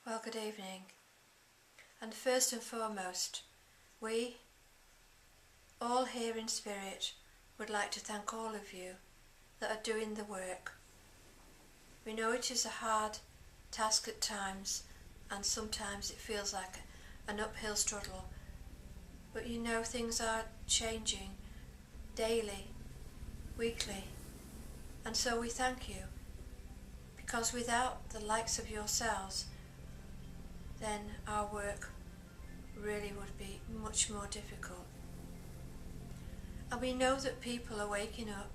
Well, good evening. And first and foremost, we, all here in spirit, would like to thank all of you that are doing the work. We know it is a hard task at times, and sometimes it feels like an uphill struggle, but you know things are changing daily, weekly, and so we thank you, because without the likes of yourselves, then our work really would be much more difficult. And we know that people are waking up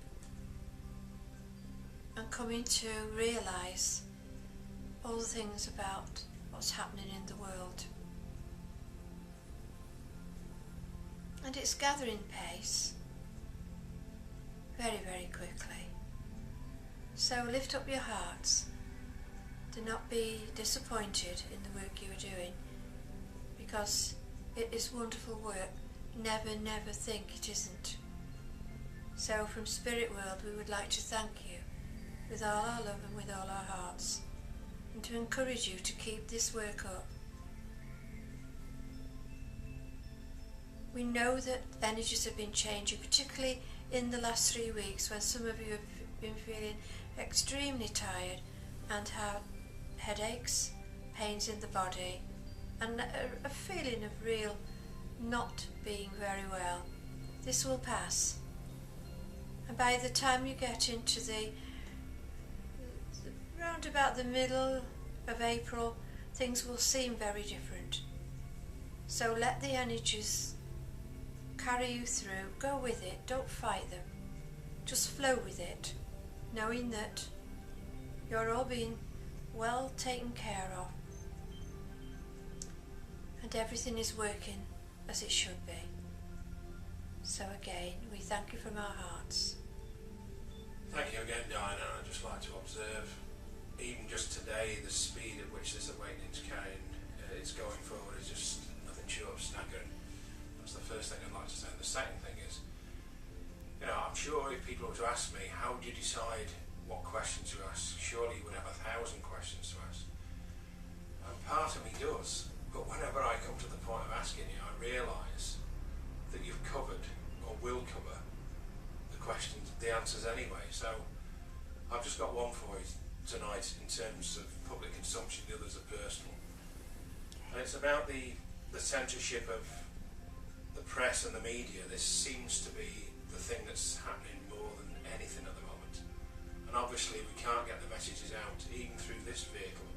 and coming to realise all the things about what's happening in the world. And it's gathering pace very, very quickly. So lift up your hearts. Do not be disappointed in the work you are doing, because it is wonderful work. Never, never think it isn't. So from Spirit World we would like to thank you with all our love and with all our hearts, and to encourage you to keep this work up. We know that energies have been changing, particularly in the last 3 weeks, when some of you have been feeling extremely tired and have headaches, pains in the body, and a feeling of real not being very well. This will pass, and by the time you get into round about the middle of April, things will seem very different. So let the energies carry you through. Go with it, don't fight them, just flow with it, knowing that you're all being well taken care of, and everything is working as it should be. So again, we thank you from our hearts. Thank you again, Diana. I'd just like to observe, even just today, the speed at which this awakening is carrying, it's going forward is just nothing short of staggering. That's the first thing I'd like to say. And the second thing is, I'm sure if people were to ask me, how do you decide what questions to ask? Surely you would have 1,000 questions to ask. And part of me does, but whenever I come to the point of asking you, I realise that you've covered, or will cover, the answers anyway. So I've just got one for you tonight in terms of public consumption, the others are personal. And it's about the censorship of the press and the media. This seems to be the thing that's happening more than anything at the moment. And obviously we can't get the messages out, even through this vehicle,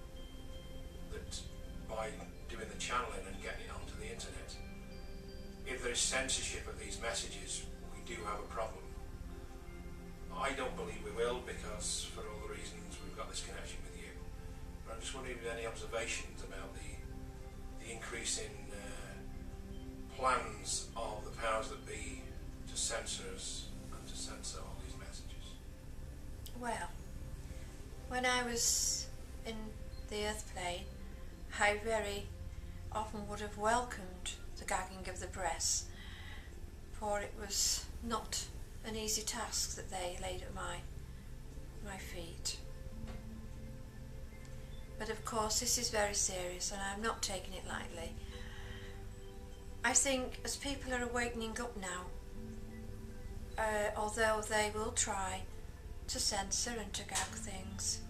that by doing the channeling and getting it onto the internet. If there is censorship of these messages, we do have a problem. I don't believe we will, because for all the reasons we've got this connection with you. But I'm just wondering if you have any observations about the increase in plans of the powers that be to censor us and to censor all these messages. Well, when I was in the earth plane, I very often would have welcomed the gagging of the press, for it was not an easy task that they laid at my feet. But of course this is very serious, and I'm not taking it lightly. I think as people are awakening up now, although they will try to censor and to gag things,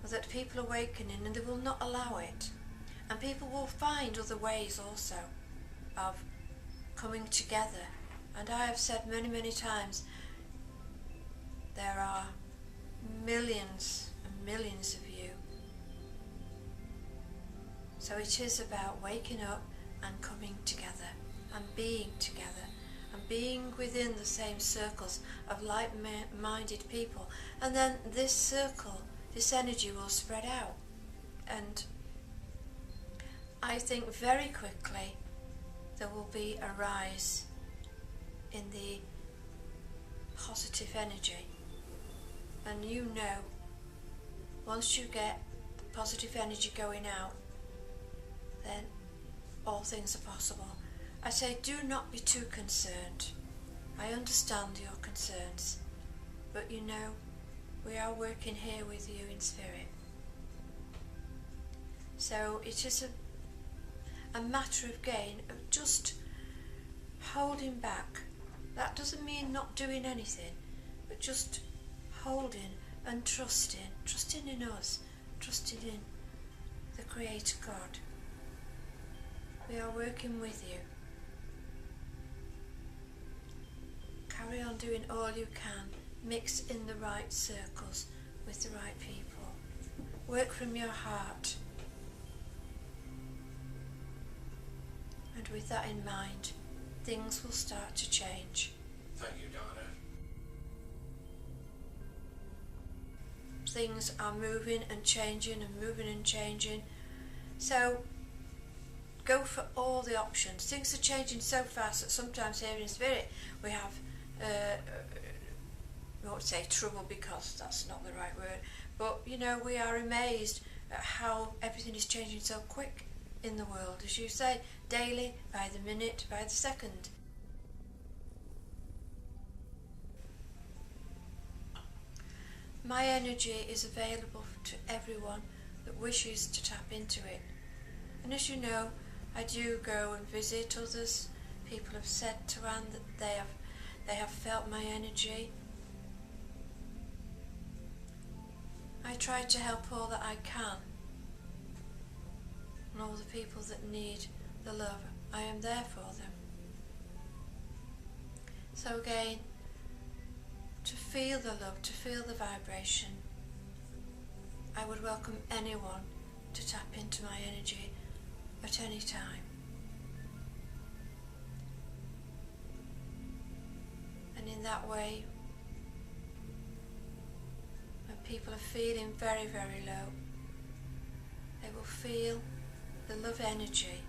that people are awakening and they will not allow it. And people will find other ways also of coming together. And I have said many, many times, there are millions and millions of you. So it is about waking up and coming together and being within the same circles of like-minded people. And then this circle, this energy will spread out. And I think very quickly there will be a rise in the positive energy. And once you get the positive energy going out, then all things are possible. I say, do not be too concerned. I understand your concerns, but we are working here with you in spirit. So it is a matter of gain of just holding back. That doesn't mean not doing anything, but just holding and trusting in us, trusting in the Creator God. We are working with you. Carry on doing all you can. Mix in the right circles with the right people. Work from your heart. And with that in mind, things will start to change. Thank you, Donna. Things are moving and changing and moving and changing. So go for all the options. Things are changing so fast that sometimes here in spirit we have, I won't say trouble because that's not the right word, but you know, we are amazed at how everything is changing so quick in the world, as you say, daily, by the minute, by the second. My energy is available to everyone that wishes to tap into it. And as you know, I do go and visit others. People have said to Anne that they have felt my energy. I try to help all that I can. And all the people that need the love, I am there for them. So again, to feel the love, to feel the vibration, I would welcome anyone to tap into my energy at any time. And in that way, when people are feeling very, very low, they will feel the love energy.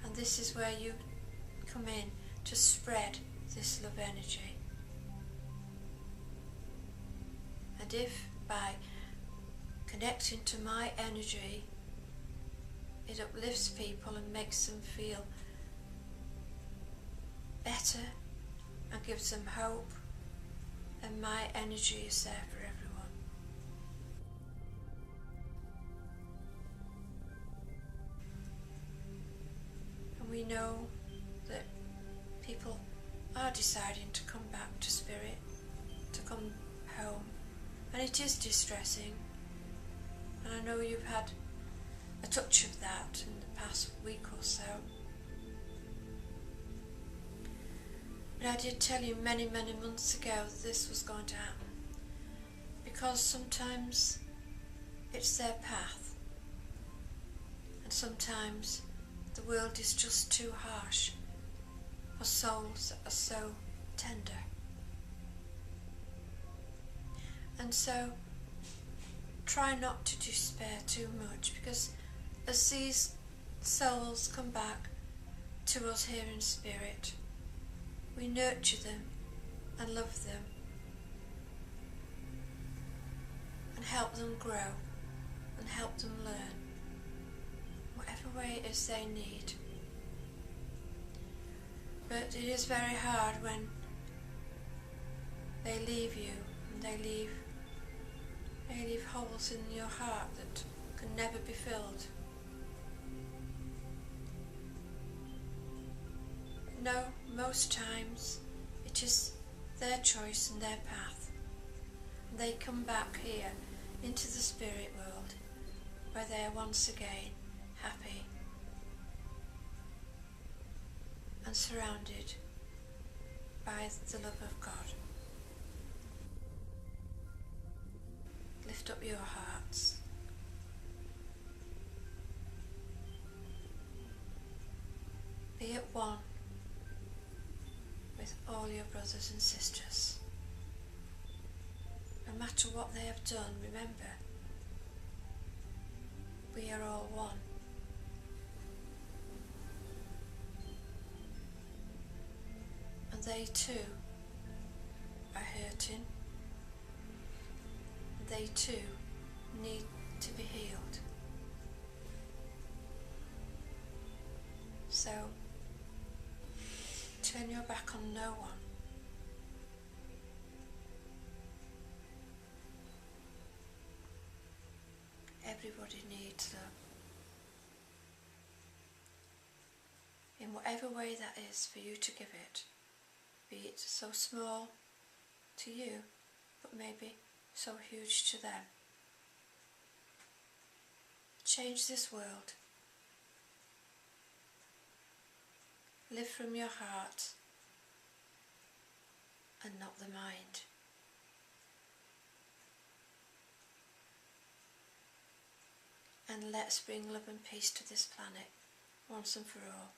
And this is where you come in to spread this love energy. And if by connecting to my energy it uplifts people and makes them feel better and gives them hope, then my energy is there for everyone. And we know that people are deciding to come back to spirit, to come home, and it is distressing, and I know you've had a touch of that in the past week or so. But I did tell you many, many months ago that this was going to happen, because sometimes it's their path, and sometimes the world is just too harsh for souls that are so tender. And so try not to despair too much, because as these souls come back to us here in spirit, we nurture them and love them and help them grow and help them learn whatever way it is they need. But it is very hard when they leave you and they leave holes in your heart that can never be filled. No, most times it is their choice and their path. And they come back here into the spirit world where they are once again happy and surrounded by the love of God. Lift up your hearts. Be at one with all your brothers and sisters. No matter what they have done, remember, we are all one. And they too are hurting. They too need to be healed. So turn your back on no one. everybody needs though. In whatever way that is for you to give it, be it so small to you, but maybe so huge to them. Change this world. Live from your heart and not the mind. And let's bring love and peace to this planet once and for all.